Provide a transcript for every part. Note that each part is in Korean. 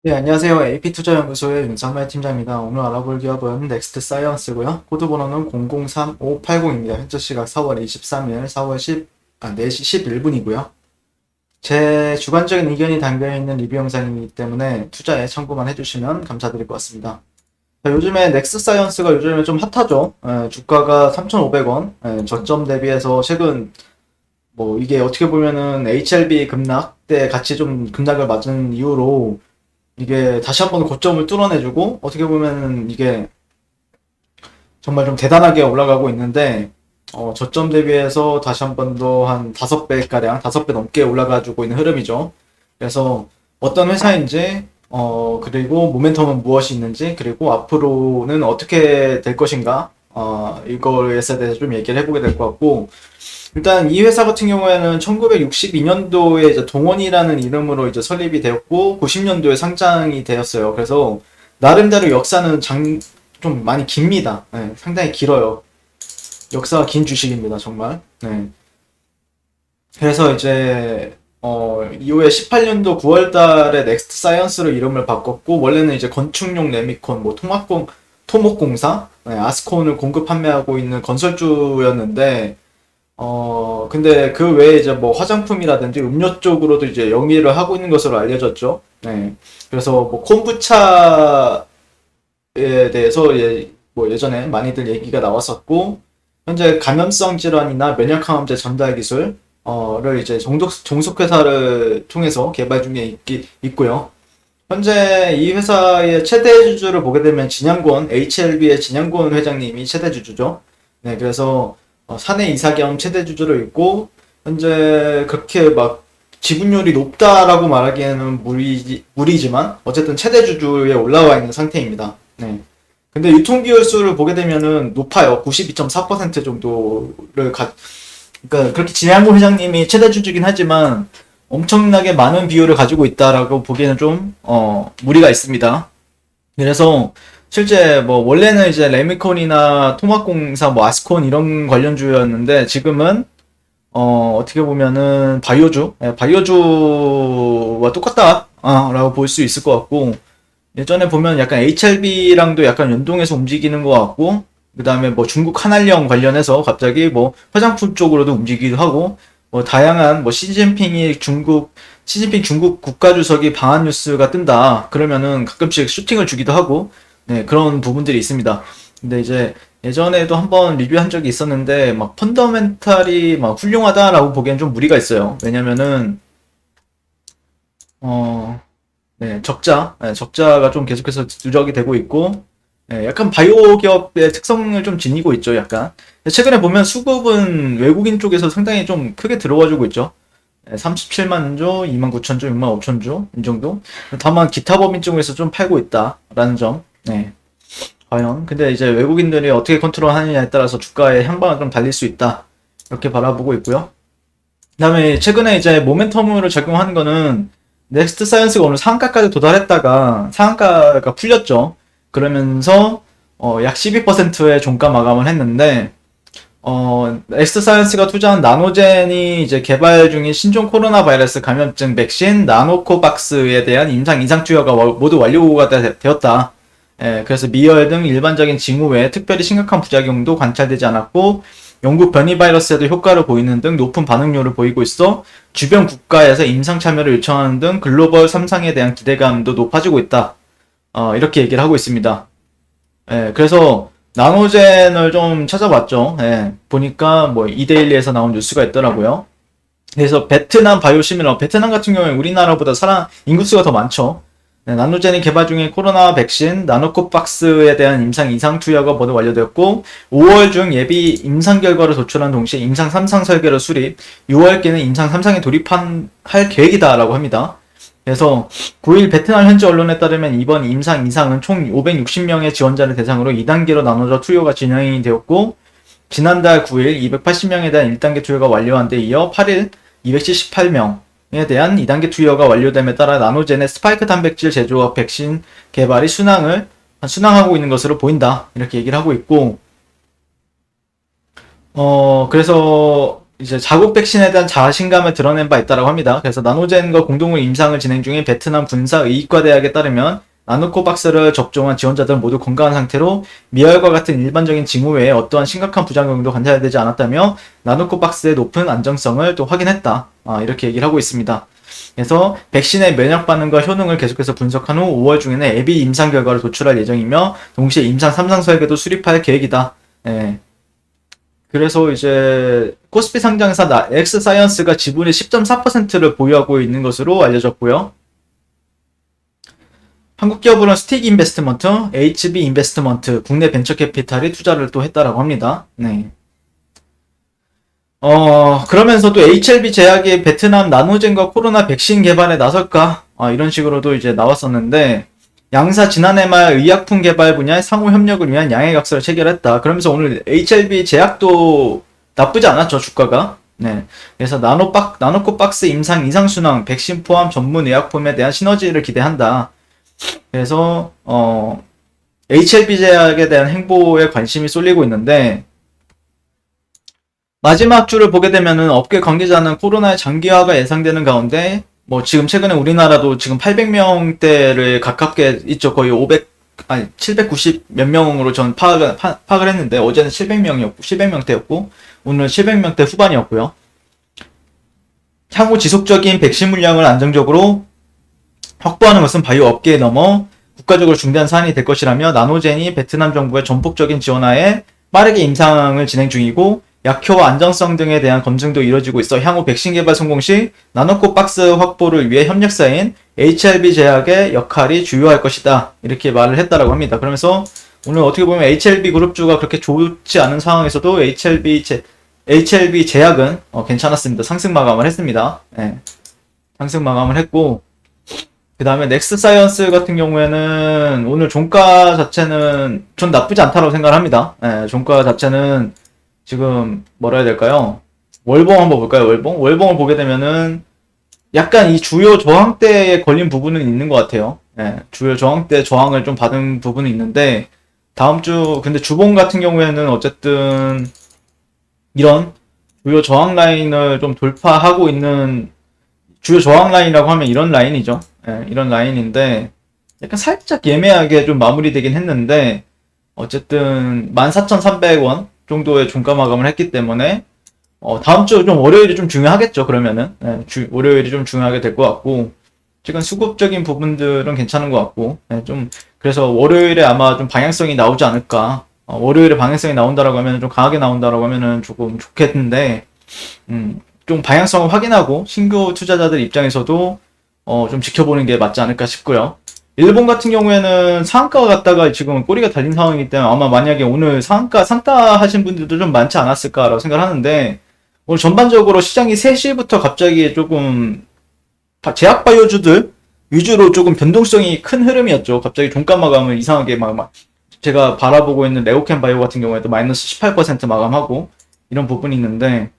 네, 안녕하세요. AP투자연구소의 윤상말 팀장입니다. 오늘 알아볼 기업은 넥스트 사이언스고요. 코드 번호는 003580입니다. 현재 시각 4월 23일, 4시 11분이고요. 제 주관적인 의견이 담겨있는 리뷰 영상이기 때문에 투자에 참고만 해주시면 감사드릴 것 같습니다. 자, 요즘에 넥스트 사이언스가 요즘에 좀 핫하죠. 주가가 3,500원, 저점 대비해서 최근 이게 어떻게 보면은 HLB 급락 때 같이 좀 급락을 맞은 이후로 이게 다시 한번 고점을 뚫어내주고 어떻게 보면 이게 정말 좀 대단하게 올라가고 있는데 저점 대비해서 다시 한번 더 한 5배가량 5배 넘게 올라가주고 있는 흐름이죠. 그래서 어떤 회사인지 그리고 모멘텀은 무엇이 있는지 그리고 앞으로는 어떻게 될 것인가 이거에 대해서 좀 얘기를 해보게 될 것 같고, 일단 이 회사 같은 경우에는 1962년도에 이제 동원이라는 이름으로 이제 설립이 되었고 90년도에 상장이 되었어요. 그래서 나름대로 역사는 좀 많이 깁니다. 네, 상당히 길어요. 역사가 긴 주식입니다, 정말. 네. 그래서 이제 이후에 18년도 9월 달에 넥스트 사이언스로 이름을 바꿨고, 원래는 이제 건축용 레미콘, 토목공사, 네, 아스콘을 공급 판매하고 있는 건설주였는데, 근데 그 외에 이제 뭐 화장품이라든지 음료 쪽으로도 이제 영위를 하고 있는 것으로 알려졌죠. 네. 그래서 뭐 콤부차에 대해서 예전에 많이들 얘기가 나왔었고, 현재 감염성 질환이나 면역항암제 전달 기술을 이제 종속회사를 통해서 개발 중에 있고요. 현재 이 회사의 최대 주주를 보게 되면 HLB의 진양권 회장님이 최대 주주죠. 네, 그래서 사내 이사 겸 최대 주주로 있고, 현재 그렇게 막 지분율이 높다라고 말하기에는 무리지만 어쨌든 최대 주주에 올라와 있는 상태입니다. 네. 근데 유통기율 수를 보게 되면은 높아요. 92.4% 정도를 그러니까 그렇게 진양고 회장님이 최대 주주긴 하지만 엄청나게 많은 비율을 가지고 있다라고 보기에는 좀 무리가 있습니다. 그래서 실제 뭐 원래는 이제 레미콘이나 토막공사, 뭐 아스콘 이런 관련주였는데 지금은 어떻게 보면은 바이오주와 똑같다라고 볼 수 있을 것 같고, 예전에 보면 약간 HLB랑도 약간 연동해서 움직이는 것 같고, 그 다음에 뭐 중국 한알령 관련해서 갑자기 뭐 화장품 쪽으로도 움직이기도 하고, 뭐 다양한 뭐 시진핑 중국 국가주석이 방한 뉴스가 뜬다 그러면은 가끔씩 슈팅을 주기도 하고, 네, 그런 부분들이 있습니다. 근데 이제 예전에도 한번 리뷰한 적이 있었는데 막 펀더멘탈이 막 훌륭하다라고 보기엔 좀 무리가 있어요. 왜냐면은 어 네, 적자가 좀 계속해서 누적이 되고 있고, 네, 약간 바이오 기업의 특성을 좀 지니고 있죠, 약간. 최근에 보면 수급은 외국인 쪽에서 상당히 좀 크게 들어와주고 있죠. 37만 조, 2만 9천 조, 6만 5천 조, 이 정도. 다만 기타 법인 쪽에서 좀 팔고 있다라는 점. 네, 과연. 근데 이제 외국인들이 어떻게 컨트롤 하느냐에 따라서 주가의 향방을 좀 달릴 수 있다. 이렇게 바라보고 있고요. 그다음에 최근에 이제 모멘텀으로 작용하는 거는 넥스트 사이언스가 오늘 상한가까지 도달했다가 상한가가 풀렸죠. 그러면서 약 12%의 종가 마감을 했는데, 넥스트 사이언스가 투자한 나노젠이 이제 개발 중인 신종 코로나 바이러스 감염증 백신 나노코박스에 대한 임상 이상 투여가 모두 완료가 되었다. 예, 그래서 미열 등 일반적인 징후 외에 특별히 심각한 부작용도 관찰되지 않았고, 영국 변이 바이러스에도 효과를 보이는 등 높은 반응률을 보이고 있어 주변 국가에서 임상 참여를 요청하는 등 글로벌 3상에 대한 기대감도 높아지고 있다. 이렇게 얘기를 하고 있습니다. 예, 그래서 나노젠을 좀 찾아봤죠. 예, 보니까 뭐 이데일리에서 나온 뉴스가 있더라고요. 그래서 베트남 같은 경우에 우리나라보다 인구수가 더 많죠. 네, 나노젠이 개발 중인 코로나 백신 나노코박스에 대한 임상 이상 투여가 모두 완료되었고, 5월 중 예비 임상 결과를 도출한 동시에 임상 3상 설계를 수립, 6월께는 임상 3상에 할 계획이다라고 합니다. 그래서 9일 베트남 현지 언론에 따르면 이번 임상 이상은 총 560명의 지원자를 대상으로 2단계로 나눠져 투여가 진행이 되었고, 지난달 9일 280명에 대한 1단계 투여가 완료한 데 이어 8일 278명에 대한 2단계 투여가 완료됨에 따라 나노젠의 스파이크 단백질 제조업 백신 개발이 순항하고 있는 것으로 보인다. 이렇게 얘기를 하고 있고, 그래서 이제 자국 백신에 대한 자신감을 드러낸 바 있다고 합니다. 그래서 나노젠과 공동으로 임상을 진행 중인 베트남 군사의과대학에 따르면 나노코박스를 접종한 지원자들은 모두 건강한 상태로 미열과 같은 일반적인 징후 외에 어떠한 심각한 부작용도 관찰되지 않았다며 나노코박스의 높은 안정성을 또 확인했다. 이렇게 얘기를 하고 있습니다. 그래서 백신의 면역 반응과 효능을 계속해서 분석한 후 5월 중에는 애비 임상 결과를 도출할 예정이며 동시에 임상 3상 설계도 수립할 계획이다. 예. 그래서 이제 코스피 상장사 엑스사이언스가 지분의 10.4%를 보유하고 있는 것으로 알려졌고요. 한국 기업으로는 스틱 인베스트먼트, HB 인베스트먼트, 국내 벤처 캐피탈이 투자를 또 했다라고 합니다. 네. 그러면서도 HLB 제약이 베트남 나노젠과 코로나 백신 개발에 나설까? 이런 식으로도 이제 나왔었는데, 양사 지난해 말 의약품 개발 분야의 상호 협력을 위한 양해각서를 체결했다. 그러면서 오늘 HLB 제약도 나쁘지 않았죠, 주가가. 네. 그래서 나노코박스 임상 이상순항, 백신 포함 전문 의약품에 대한 시너지를 기대한다. 그래서, HLB 제약에 대한 행보에 관심이 쏠리고 있는데, 마지막 주를 보게 되면은 업계 관계자는 코로나의 장기화가 예상되는 가운데 뭐 지금 최근에 우리나라도 지금 800명대를 가깝게 있죠. 거의 790 몇 명으로 전 파악을 했는데 어제는 700명대였고 오늘 700명대 후반이었고요. 향후 지속적인 백신 물량을 안정적으로 확보하는 것은 바이오 업계에 넘어 국가적으로 중대한 사안이 될 것이라며 나노젠이 베트남 정부의 전폭적인 지원하에 빠르게 임상을 진행 중이고 약효와 안정성 등에 대한 검증도 이뤄지고 있어 향후 백신 개발 성공 시 나노코박스 확보를 위해 협력사인 HLB 제약의 역할이 주요할 것이다. 이렇게 말을 했다라고 합니다. 그러면서 오늘 어떻게 보면 HLB 그룹주가 그렇게 좋지 않은 상황에서도 HLB 제약은 괜찮았습니다. 상승 마감을 했습니다. 네. 상승 마감을 했고 그 다음에 넥스사이언스 같은 경우에는 오늘 종가 자체는 전 나쁘지 않다고 생각을 합니다. 네, 종가 자체는 지금 뭐라 해야 될까요? 월봉 한번 볼까요? 월봉을 보게 되면은 약간 이 주요 저항대에 걸린 부분은 있는 것 같아요. 예, 주요 저항대 저항을 좀 받은 부분은 있는데 근데 주봉 같은 경우에는 어쨌든 이런 주요 저항 라인을 좀 돌파하고 있는 주요 저항 라인이라고 하면 이런 라인이죠. 예, 이런 라인인데 약간 살짝 예매하게 좀 마무리되긴 했는데 어쨌든 14,300원 정도의 종가 마감을 했기 때문에 다음 주 좀 월요일이 좀 중요하겠죠. 그러면은 월요일이 좀 중요하게 될 것 같고 지금 수급적인 부분들은 괜찮은 것 같고 좀 그래서 월요일에 아마 좀 방향성이 나오지 않을까. 월요일에 방향성이 나온다라고 하면 좀 강하게 나온다라고 하면은 조금 좋겠는데 좀 방향성을 확인하고 신규 투자자들 입장에서도 좀 지켜보는 게 맞지 않을까 싶고요. 일본 같은 경우에는 상한가 갔다가 지금 꼬리가 달린 상황이기 때문에 아마 만약에 오늘 상한가 상따 하신 분들도 좀 많지 않았을까라고 생각을 하는데 오늘 전반적으로 시장이 3시부터 갑자기 조금 제약바이오주들 위주로 조금 변동성이 큰 흐름이었죠. 갑자기 종가 마감을 이상하게 막 제가 바라보고 있는 레오켄 바이오 같은 경우에도 마이너스 18% 마감하고 이런 부분이 있는데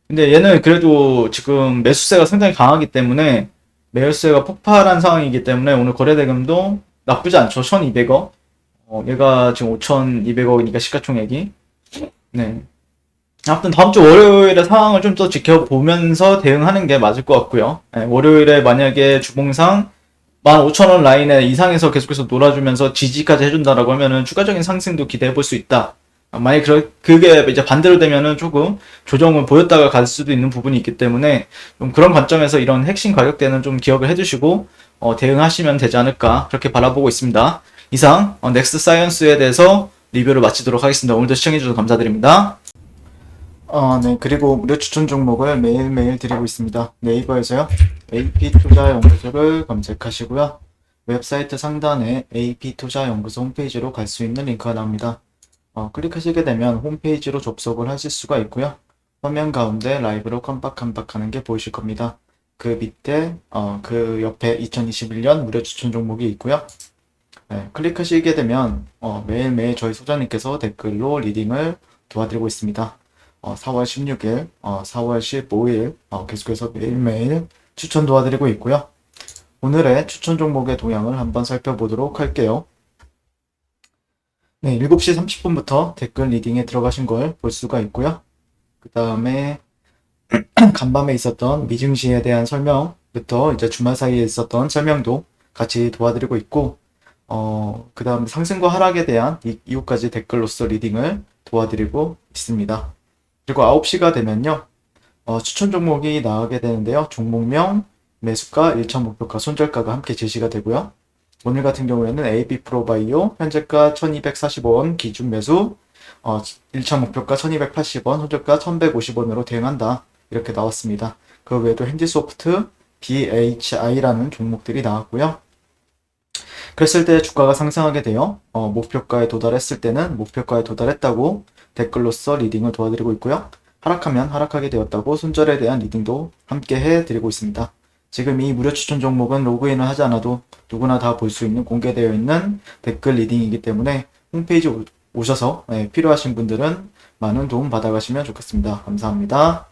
근데 얘는 그래도 지금 매수세가 상당히 강하기 때문에 매수세가 폭발한 상황이기 때문에 오늘 거래대금도 나쁘지 않죠. 1200억. 얘가 지금 5200억이니까 시가총액이. 네. 아무튼 다음 주 월요일에 상황을 좀 더 지켜보면서 대응하는 게 맞을 것 같고요. 네, 월요일에 만약에 주봉상 15,000원 라인에 이상에서 계속해서 놀아주면서 지지까지 해준다라고 하면은 추가적인 상승도 기대해 볼 수 있다. 만약 그게 이제 반대로 되면은 조금 조정을 보였다가 갈 수도 있는 부분이 있기 때문에 좀 그런 관점에서 이런 핵심 가격대는 좀 기억을 해주시고 대응하시면 되지 않을까 그렇게 바라보고 있습니다. 이상 넥스트 사이언스에 대해서 리뷰를 마치도록 하겠습니다. 오늘도 시청해주셔서 감사드립니다. 네, 그리고 무료 추천 종목을 매일매일 드리고 있습니다. 네이버에서요. AP투자연구소를 검색하시고요. 웹사이트 상단에 AP투자연구소 홈페이지로 갈 수 있는 링크가 나옵니다. 클릭하시게 되면 홈페이지로 접속을 하실 수가 있고요. 화면 가운데 라이브로 깜빡깜빡하는 게 보이실 겁니다. 그 밑에 그 옆에 2021년 무료 추천 종목이 있고요. 네, 클릭하시게 되면 매일매일 저희 소장님께서 댓글로 리딩을 도와드리고 있습니다. 4월 16일, 4월 15일 계속해서 매일매일 추천 도와드리고 있고요. 오늘의 추천 종목의 동향을 한번 살펴보도록 할게요. 네, 7시 30분부터 댓글 리딩에 들어가신 걸 볼 수가 있고요. 그 다음에 간밤에 있었던 미증시에 대한 설명부터 이제 주말 사이에 있었던 설명도 같이 도와드리고 있고, 그 다음 상승과 하락에 대한 이후까지 댓글로서 리딩을 도와드리고 있습니다. 그리고 9시가 되면요, 추천 종목이 나가게 되는데요. 종목명, 매수가, 1차 목표가, 손절가가 함께 제시가 되고요. 오늘 같은 경우에는 AB 프로바이오, 현재가 1245원 기준 매수, 1차 목표가 1280원, 손절가 1150원으로 대응한다. 이렇게 나왔습니다. 그 외에도 핸디소프트, BHI라는 종목들이 나왔고요. 그랬을 때 주가가 상승하게 되어 목표가에 도달했을 때는 목표가에 도달했다고 댓글로서 리딩을 도와드리고 있고요. 하락하면 하락하게 되었다고 손절에 대한 리딩도 함께 해드리고 있습니다. 지금 이 무료 추천 종목은 로그인을 하지 않아도 누구나 다 볼 수 있는 공개되어 있는 댓글 리딩이기 때문에 홈페이지 오셔서 필요하신 분들은 많은 도움 받아가시면 좋겠습니다. 감사합니다.